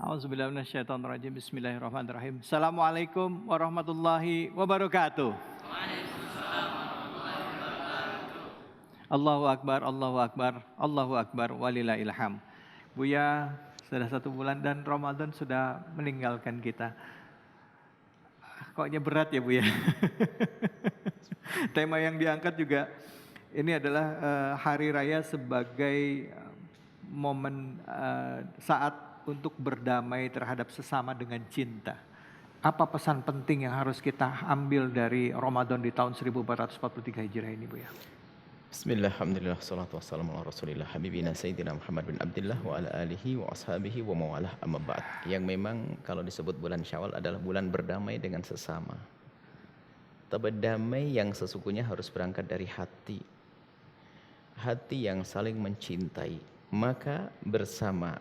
A'udzubillahi minasyaitonirrajim. Bismillahirrahmanirrahim. Assalamualaikum warahmatullahi wabarakatuh. Allahu Akbar, Allahu Akbar, Allahu Akbar, walillahil hamd. Buya, sudah 1 bulan dan Ramadan sudah meninggalkan kita. Koknya berat ya Buya. Tema yang diangkat juga ini adalah hari raya sebagai momen saat untuk berdamai terhadap sesama dengan cinta. Apa pesan penting yang harus kita ambil dari Ramadan di tahun 1443 Hijriah ini Buya? Bismillah, alhamdulillah, salatu wassalamu ala rasulillah habibina sayyidina Muhammad bin Abdullah wa ala alihi wa ashabihi wa mawalah amma ba'd. Yang memang kalau disebut bulan Syawal adalah bulan berdamai dengan sesama. Berdamai yang sesungguhnya harus berangkat dari hati. Hati yang saling mencintai. Maka bersama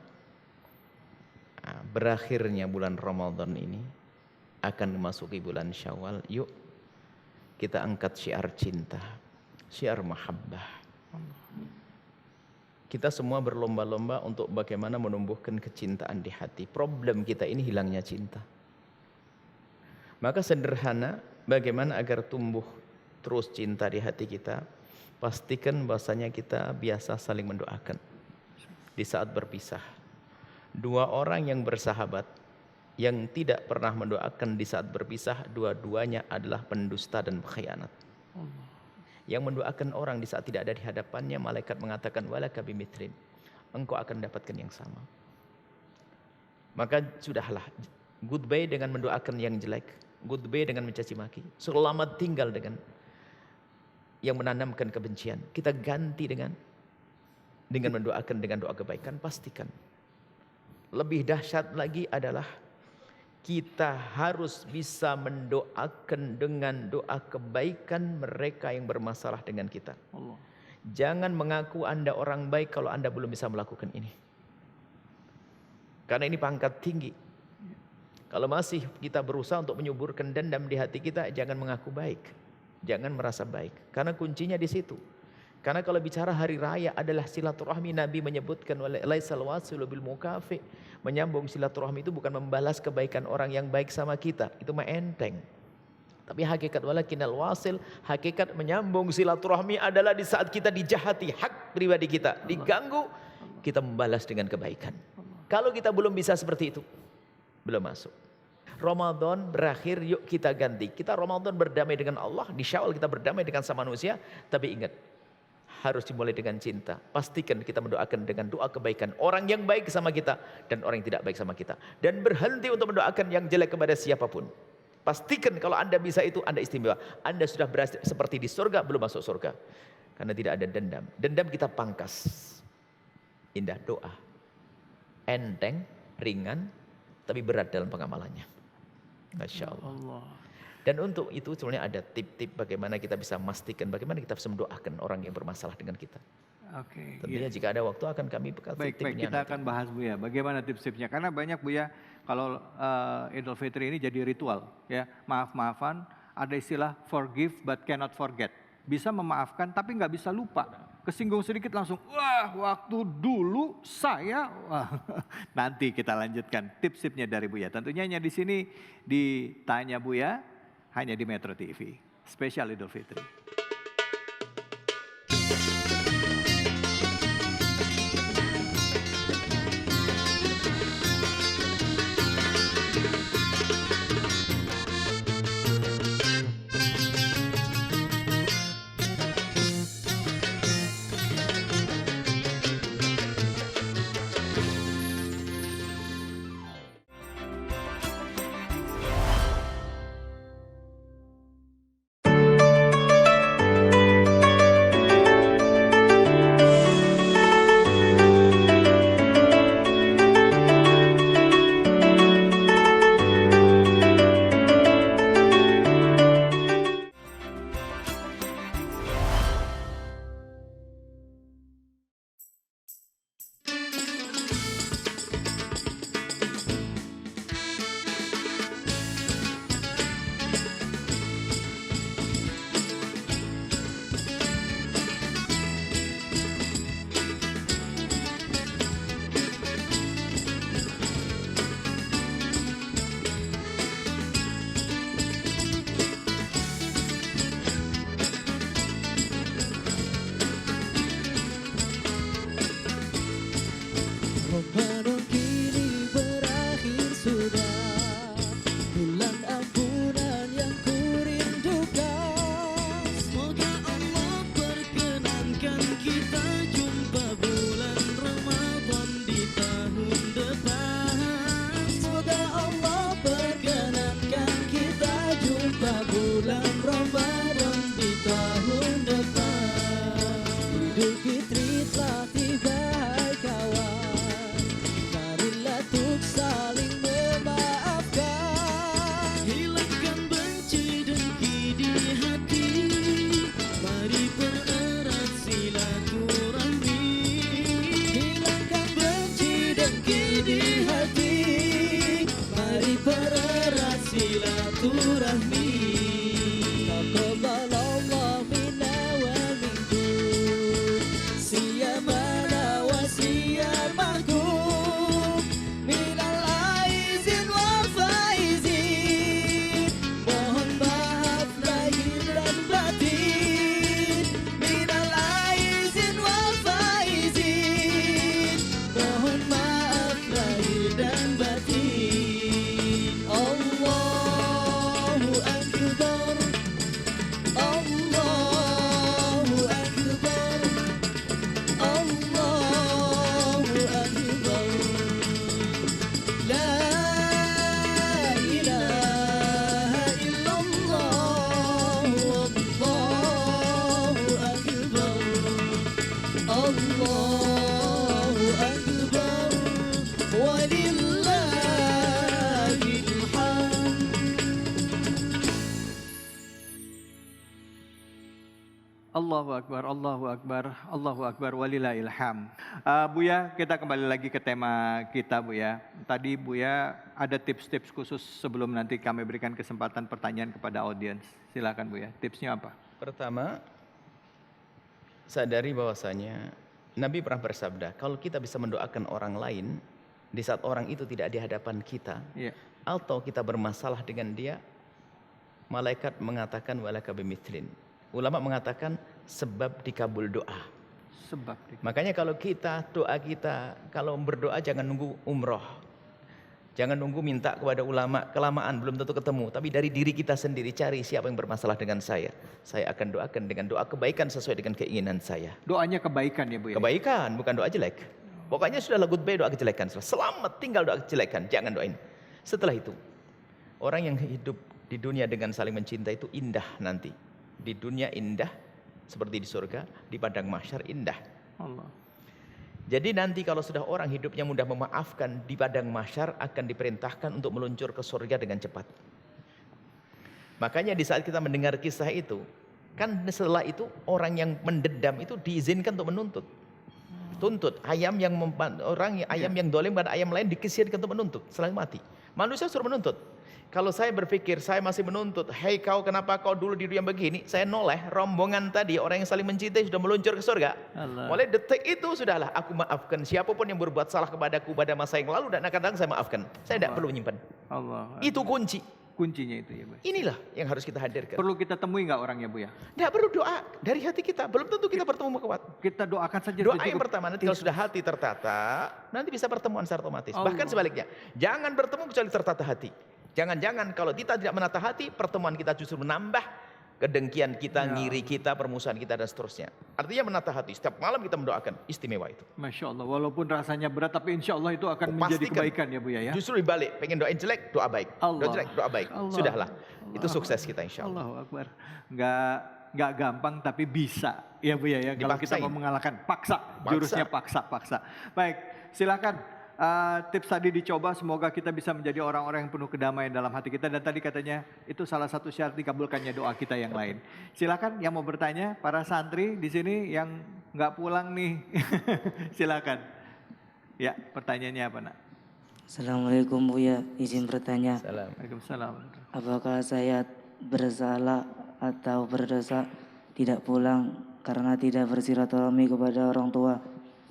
berakhirnya bulan Ramadan ini akan memasuki bulan Syawal, yuk kita angkat syiar cinta, syiar mahabbah. Kita semua berlomba-lomba untuk bagaimana menumbuhkan kecintaan di hati. Problem kita ini hilangnya cinta. Maka sederhana, bagaimana agar tumbuh terus cinta di hati kita? Pastikan bahasanya kita biasa saling mendoakan di saat berpisah. 2 orang yang bersahabat yang tidak pernah mendoakan di saat berpisah, dua-duanya adalah pendusta dan pengkhianat. Yang mendoakan orang di saat tidak ada di hadapannya, malaikat mengatakan walaka bimithlin, engkau akan dapatkan yang sama. Maka sudahlah, goodbye dengan mendoakan yang jelek, goodbye dengan mencaci maki, selamat tinggal dengan yang menanamkan kebencian. Kita ganti dengan mendoakan dengan doa kebaikan. Pastikan lebih dahsyat lagi adalah kita harus bisa mendoakan dengan doa kebaikan mereka yang bermasalah dengan kita. Jangan mengaku Anda orang baik kalau Anda belum bisa melakukan ini. Karena ini pangkat tinggi. Kalau masih kita berusaha untuk menyuburkan dendam di hati kita, jangan mengaku baik. Jangan merasa baik. Karena kuncinya di situ. Karena kalau bicara hari raya adalah silaturahmi, Nabi menyebutkan laisal wasilu bil mukafi. Menyambung silaturahmi itu bukan membalas kebaikan orang yang baik sama kita, itu mah enteng. Tapi hakikat walakinal wasil, hakikat menyambung silaturahmi adalah di saat kita dijahati hak pribadi kita, diganggu, kita membalas dengan kebaikan. Kalau kita belum bisa seperti itu, belum masuk. Ramadan berakhir, yuk kita ganti. Kita Ramadan berdamai dengan Allah, di Syawal kita berdamai dengan sama manusia, tapi ingat, harus dimulai dengan cinta. Pastikan kita mendoakan dengan doa kebaikan orang yang baik sama kita dan orang yang tidak baik sama kita. Dan berhenti untuk mendoakan yang jelek kepada siapapun. Pastikan kalau Anda bisa itu, Anda istimewa. Anda sudah berhasil seperti di surga, belum masuk surga. Karena tidak ada dendam. Dendam kita pangkas. Indah doa. Enteng, ringan, tapi berat dalam pengamalannya. Masya Allah. Dan untuk itu sebenarnya ada tip-tip bagaimana kita bisa memastikan, bagaimana kita bisa mendoakan orang yang bermasalah dengan kita. Oke. Tentunya jika ada waktu akan kami bekal Baik, kita akan bahas Buya. Bagaimana tips-tipsnya? Karena banyak Buya kalau Idul Fitri ini jadi ritual, ya maaf-maafan. Ada istilah forgive but cannot forget. Bisa memaafkan tapi nggak bisa lupa. Kesinggung sedikit langsung, wah waktu dulu saya. Wah. Nanti kita lanjutkan tips-tipsnya dari Buya. Tentunya hanya di sini ditanya Buya. Hanya di Metro TV, spesial Idul Fitri. Allahu Akbar, Allahu Akbar, Allahu Akbar, walillahilham. Buya, kita kembali lagi ke tema kita, Buya. Tadi Buya ada tips-tips khusus sebelum nanti kami berikan kesempatan pertanyaan kepada audiens. Silakan Buya, tipsnya apa? Pertama, sadari bahwasanya Nabi pernah bersabda, kalau kita bisa mendoakan orang lain di saat orang itu tidak di hadapan kita, Iya. atau kita bermasalah dengan dia, malaikat mengatakan walaka bimithlin. Ulama mengatakan sebab dikabul doa. Sebab Makanya kalau doa kita, kalau berdoa jangan nunggu umroh. Jangan nunggu minta kepada ulama, kelamaan belum tentu ketemu. Tapi dari diri kita sendiri cari siapa yang bermasalah dengan saya. Saya akan doakan dengan doa kebaikan sesuai dengan keinginan saya. doanya kebaikan ya Buya. Kebaikan, bukan doa jelek. Pokoknya sudah lagu baik doa kejelekan. Selamat tinggal doa kejelekan, jangan doain. Setelah itu, orang yang hidup di dunia dengan saling mencintai itu indah nanti. Di dunia indah seperti di surga, di padang mahsyar indah. Allah. Jadi nanti kalau sudah orang hidupnya mudah memaafkan, di padang mahsyar akan diperintahkan untuk meluncur ke surga dengan cepat. Makanya di saat kita mendengar kisah itu, kan setelah itu orang yang mendendam itu diizinkan untuk menuntut. Tuntut ayam yang ayam yang dolim pada ayam lain dikisirkan untuk menuntut selain mati. Manusia suruh menuntut. Kalau saya berpikir saya masih menuntut, hei kau kenapa kau dulu di dunia begini? Saya noleh rombongan tadi orang yang saling mencintai sudah meluncur ke surga. Allah. Mulai detik itu sudahlah aku maafkan siapapun yang berbuat salah kepadaku pada masa yang lalu dan akan datang saya maafkan. Saya tidak perlu menyimpan. Allah. Itu kunci. Kuncinya itu ya Buya. Inilah yang harus kita hadirkan. Perlu kita temui nggak orangnya Buya? Tidak perlu doa dari hati kita. Belum tentu kita bertemu kuat. Kita doakan saja. Doa sudah yang cukup. pertama nanti kalau sudah hati tertata, nanti bisa pertemuan secara otomatis. Allah. Bahkan sebaliknya, jangan bertemu kecuali tertata hati. Jangan-jangan kalau kita tidak menata hati, pertemuan kita justru menambah kedengkian kita, Ya. ngiri kita, permusuhan kita dan seterusnya. Artinya menata hati. Setiap malam kita mendoakan, istimewa itu. Masya Allah, walaupun rasanya berat, tapi insya Allah itu akan menjadi Pastikan. kebaikan ya Buya ya. Justru dibalik, pengen doain jelek, doa baik. Allah. Doa jelek, doa baik. Allah. Sudahlah. Itu Allah. sukses kita insya Allah. Allahu Akbar. Nggak gampang tapi bisa ya Buya ya. Kalau kita Dipaksain. mau mengalahkan, paksa. Jurusnya paksa. Baik, silakan. Tips tadi dicoba, semoga kita bisa menjadi orang-orang yang penuh kedamaian dalam hati kita. Dan tadi katanya itu salah satu syarat dikabulkannya doa kita yang lain. Silakan yang mau bertanya, para santri di sini yang nggak pulang nih, silakan. Ya, pertanyaannya apa nak? Assalamualaikum Buya, izin bertanya, Salam. Waalaikumsalam. apakah saya bersalah atau berdosa tidak pulang karena tidak bersilaturahmi kepada orang tua?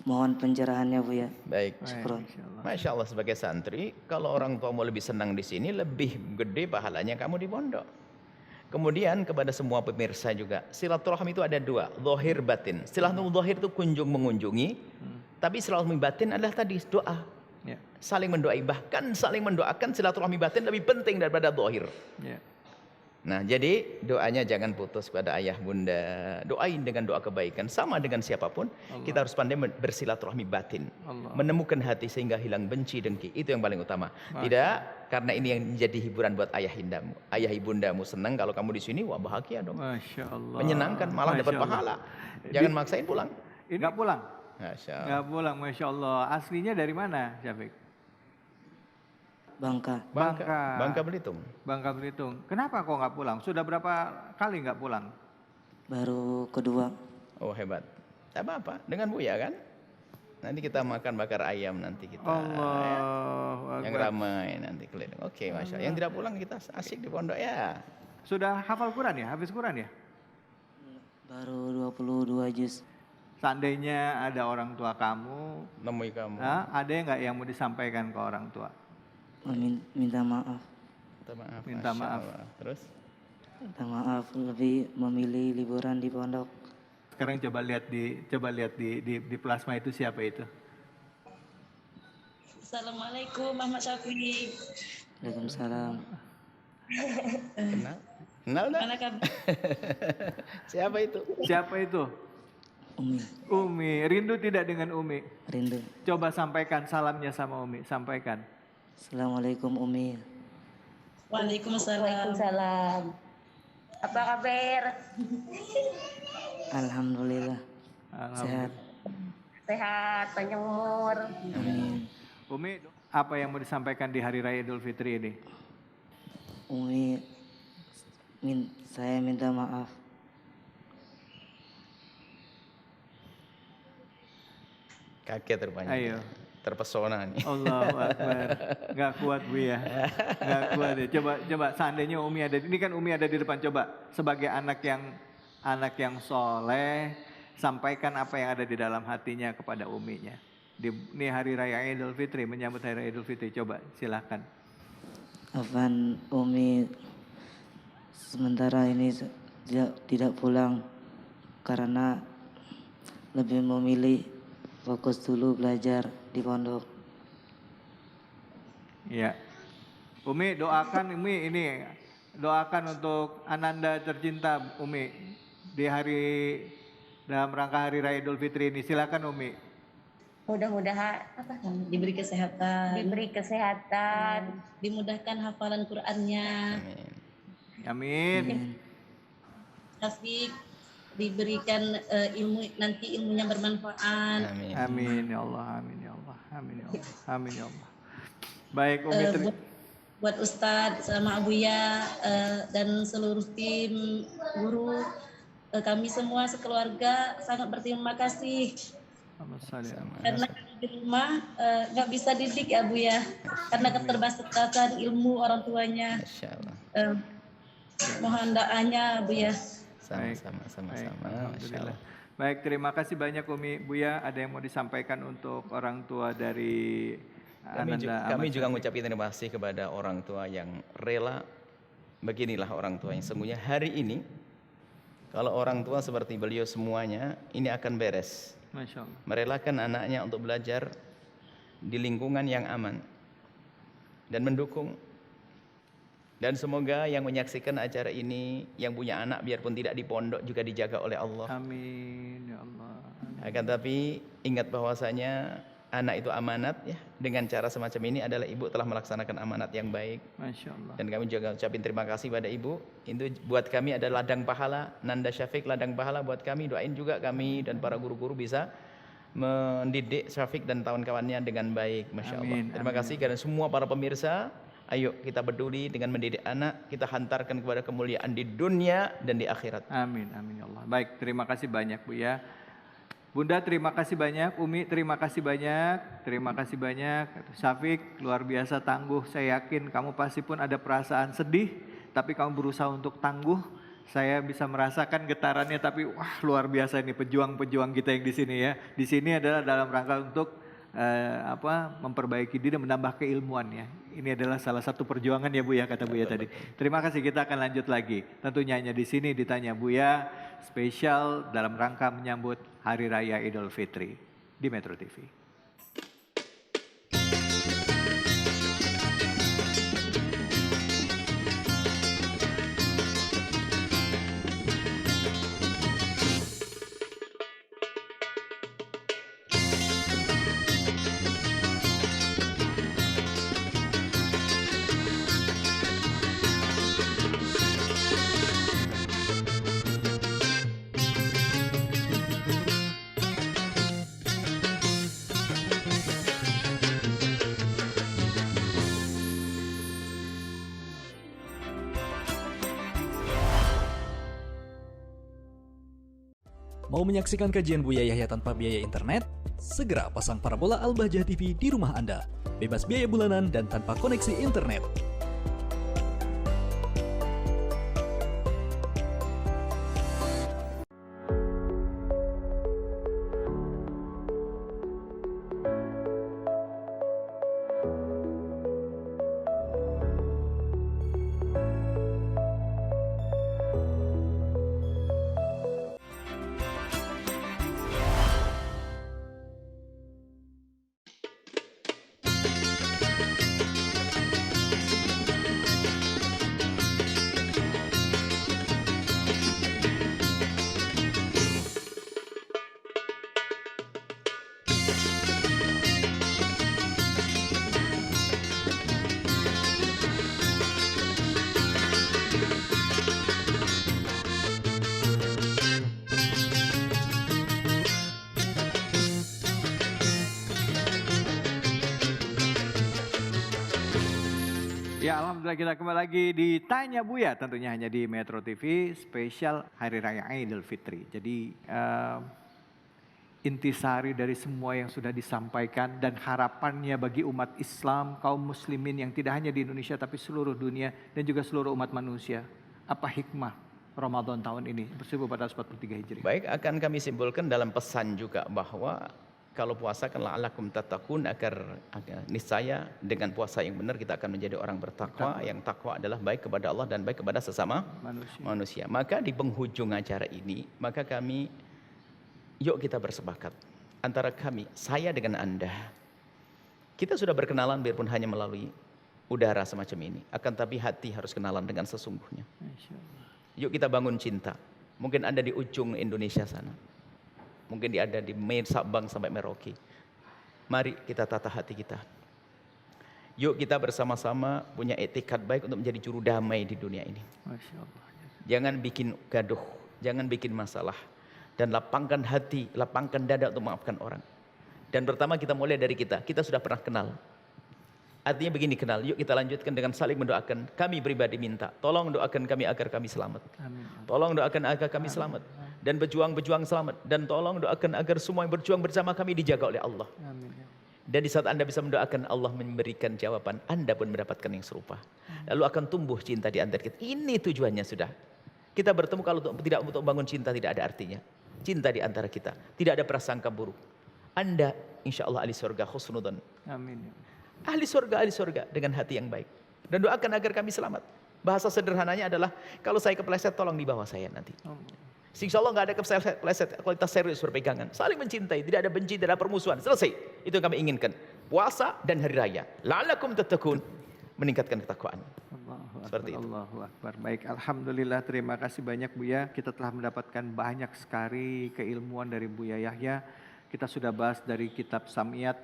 Mohon pencerahannya Buya. Baik. Syukron. Insyaallah. Masya Allah sebagai santri, kalau orang tua mau lebih senang di sini, lebih gede pahalanya kamu di pondok. Kemudian kepada semua pemirsa juga, silaturahmi itu ada dua, zahir batin. Silaturahmi zahir itu kunjung mengunjungi, tapi silaturahmi batin adalah tadi doa. Ya, Saling mendoai, bahkan saling mendoakan silaturahmi batin lebih penting daripada zahir. ya. Nah, jadi doanya jangan putus pada ayah bunda. Doain dengan doa kebaikan sama dengan siapapun. Allah. Kita harus pandai bersilaturahmi batin. Allah. Menemukan hati sehingga hilang benci dengki. Itu yang paling utama. Masya. Tidak karena ini yang menjadi hiburan buat ayah ibundamu. Ayah ibundamu senang kalau kamu di sini, wah bahagia dong. Masya Allah. Menyenangkan, malah Masya dapat Allah. pahala. Jangan maksain pulang. Nggak pulang? Masya Allah. Nggak pulang, Masya Allah. Aslinya dari mana, Syafiq? Bangka. Bangka Belitung. Bangka Belitung. Kenapa kok nggak pulang? Sudah berapa kali nggak pulang? Baru kedua. Oh hebat. Tak apa-apa. Dengan Buya kan? Nanti kita makan bakar ayam nanti kita. Ya. Allahu Yang Akbar. ramai nanti keliling. Oke, Masya Allah. Yang tidak pulang kita asik di pondok ya. Sudah hafal Quran ya? Hafiz Quran ya? Baru 22 juz. Seandainya ada orang tua kamu, Nemui kamu. ada nggak yang mau disampaikan ke orang tua? Minta maaf. Minta maaf. Minta Masya maaf. Allah. Terus? Minta maaf lebih memilih liburan di pondok. Sekarang coba lihat di plasma itu siapa itu? Assalamualaikum Ahmad Syafiq. Waalaikumsalam. Kenal? Kenal dah? Mana kabar? Siapa itu? Siapa itu? Umi, Umi. Rindu tidak dengan Umi? rindu. Coba sampaikan salamnya sama Umi. Sampaikan. Assalamualaikum Umi. Waalaikumsalam. Waalaikumsalam. Apa kabar? Alhamdulillah. Sehat. Sehat, panjang umur. Amin. Umi, apa yang mau disampaikan di Hari Raya Idul Fitri ini? Umi, saya minta maaf. Kaget rupanya. Ayo. Terpesona nih. Allahu Akbar. Nggak kuat Buya. Nggak kuat ya. Coba seandainya Umi ada, ini kan Umi ada di depan, coba sebagai anak yang soleh, sampaikan apa yang ada di dalam hatinya kepada Uminya. Ini hari raya Idul Fitri, menyambut hari raya Idul Fitri, coba silahkan. Afan, Umi sementara ini tidak pulang karena lebih memilih fokus dulu belajar di pondok. Ya, Umi doakan doakan untuk Ananda tercinta Umi di dalam rangka hari raya Idul Fitri ini. Silakan Umi. Mudah-mudahan Diberi kesehatan, diberi kesehatan, dimudahkan hafalan Qur'annya. Amin. Syafiq diberikan ilmunya bermanfaat. Amin. Amin ya Allah, amin ya Allah, amin ya Allah, amin ya Allah. Baik Umi. Buat Ustadz sama Abuya dan seluruh tim guru, kami semua sekeluarga sangat berterima kasih karena di rumah nggak bisa didik ya Bu ya, karena keterbatasan ilmu orang tuanya. Masya Allah. Mohon doanya Bu ya. Sama-sama. Alhamdulillah. Baik, terima kasih banyak Umi. Buya, ada yang mau disampaikan untuk orang tua dari Ananda? Kami juga mengucapkan terima kasih kepada orang tua yang rela. Beginilah orang tua yang sesungguhnya hari ini, kalau orang tua seperti beliau semuanya, ini akan beres. Masya Allah. Merelakan anaknya untuk belajar di lingkungan yang aman dan mendukung. Dan semoga yang menyaksikan acara ini, yang punya anak biarpun tidak di pondok juga dijaga oleh Allah. Amin ya Allah. Amin. Akan tapi ingat bahwasanya anak itu amanat ya. Dengan cara semacam ini adalah ibu telah melaksanakan amanat yang baik. Masya Allah. Dan kami juga ucapin terima kasih pada ibu. Itu buat kami adalah ladang pahala. Nanda Syafiq ladang pahala buat kami. Doain juga kami dan para guru-guru bisa mendidik Syafiq dan kawan-kawannya dengan baik. Masya Allah. Terima kasih kepada semua para pemirsa. Ayo kita peduli dengan mendidik anak, kita hantarkan kepada kemuliaan di dunia dan di akhirat. Amin, amin ya Allah. Baik, terima kasih banyak Bu ya. Bunda terima kasih banyak, Umi terima kasih banyak, Syafiq luar biasa tangguh. Saya yakin kamu pasti pun ada perasaan sedih, tapi kamu berusaha untuk tangguh. Saya bisa merasakan getarannya, tapi wah luar biasa ini pejuang-pejuang kita yang di sini ya. Di sini adalah dalam rangka untuk memperbaiki diri, menambah keilmuan ya. Ini adalah salah satu perjuangan ya Bu ya, kata Bu ya tadi. Terima kasih, kita akan lanjut lagi. Tentunya hanya di sini ditanya Bu ya, spesial dalam rangka menyambut Hari Raya Idul Fitri di Metro TV. Mau menyaksikan kajian Buya Yahya tanpa biaya internet? Segera pasang parabola Al-Bahjah TV di rumah Anda. Bebas biaya bulanan dan tanpa koneksi internet. Ya alhamdulillah, kita kembali lagi di Tanya Buya, tentunya hanya di Metro TV spesial Hari Raya Idul Fitri. Jadi intisari dari semua yang sudah disampaikan dan harapannya bagi umat Islam, kaum muslimin yang tidak hanya di Indonesia tapi seluruh dunia dan juga seluruh umat manusia. Apa hikmah Ramadan tahun ini 1443 Hijriah? Baik, akan kami simpulkan dalam pesan juga bahwa kalau puasa kan la'allakum tattaqun, agar niscaya dengan puasa yang benar kita akan menjadi orang bertakwa. Yang takwa adalah baik kepada Allah dan baik kepada sesama manusia. Maka di penghujung acara ini, maka kami, yuk kita bersepakat antara kami, saya dengan Anda. Kita sudah berkenalan biarpun hanya melalui udara semacam ini. Akan tapi hati harus kenalan dengan sesungguhnya. Yuk kita bangun cinta. Mungkin Anda di ujung Indonesia sana. Mungkin dia ada di Sabang sampai Merauke. Mari kita tata hati kita. Yuk kita bersama-sama punya etikat baik untuk menjadi juru damai di dunia ini. Jangan bikin gaduh, jangan bikin masalah. Dan lapangkan hati, lapangkan dada untuk memaafkan orang. Dan pertama kita mulai dari kita. Kita sudah pernah kenal. Artinya begini, kenal. Yuk kita lanjutkan dengan saling mendoakan. Kami pribadi minta, tolong doakan kami agar kami selamat. Tolong doakan agar kami selamat. Dan berjuang-berjuang selamat. Dan tolong doakan agar semua yang berjuang bersama kami dijaga oleh Allah. Dan di saat Anda bisa mendoakan, Allah memberikan jawaban. Anda pun mendapatkan yang serupa. Lalu akan tumbuh cinta di antara kita. Ini tujuannya sudah. Kita bertemu kalau tidak untuk bangun cinta tidak ada artinya. Cinta di antara kita. Tidak ada prasangka buruk. Anda insya Allah ahli surga khusnudan. Amin. Ahli surga dengan hati yang baik. Dan doakan agar kami selamat. Bahasa sederhananya adalah, kalau saya kepleset tolong di bawah saya nanti. Insya Allah nggak ada kepleset, kualitas serius berpegangan. Saling mencintai, tidak ada benci, tidak ada permusuhan. Selesai. Itu yang kami inginkan. Puasa dan hari raya. La'allakum tattaqun. Meningkatkan ketakwaan. Seperti itu. Allahu Akbar. Baik, alhamdulillah, terima kasih banyak Buya. Kita telah mendapatkan banyak sekali keilmuan dari Buya Yahya. Kita sudah bahas dari kitab Samiyat,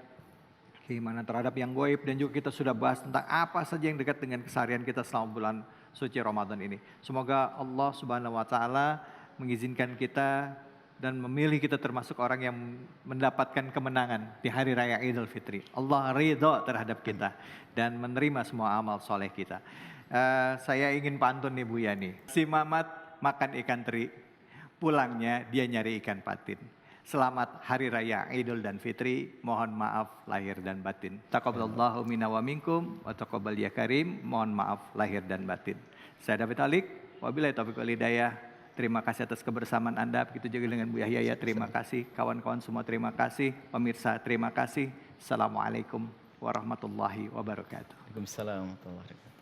keimanan terhadap yang gaib, dan juga kita sudah bahas tentang apa saja yang dekat dengan keseharian kita selama bulan suci Ramadan ini. Semoga Allah Subhanahu wa taala mengizinkan kita dan memilih kita termasuk orang yang mendapatkan kemenangan di hari raya Idul Fitri. Allah ridha terhadap kita dan menerima semua amal soleh kita. Saya ingin pantun nih Buya nih. Si Mamat makan ikan teri, pulangnya dia nyari ikan patin. Selamat Hari Raya Idul dan Fitri. Mohon maaf lahir dan batin. Taqabbalallahu minna wa minkum wa taqabbal ya karim. Mohon maaf lahir dan batin. Saya David Alik. Wabillahi taufiq wal hidayah. Terima kasih atas kebersamaan Anda. Begitu juga dengan Bu Yahya. Terima kasih. Kawan-kawan semua terima kasih. Pemirsa terima kasih. Assalamualaikum warahmatullahi wabarakatuh. Waalaikumsalam warahmatullahi wabarakatuh.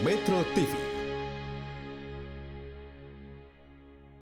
Metro TV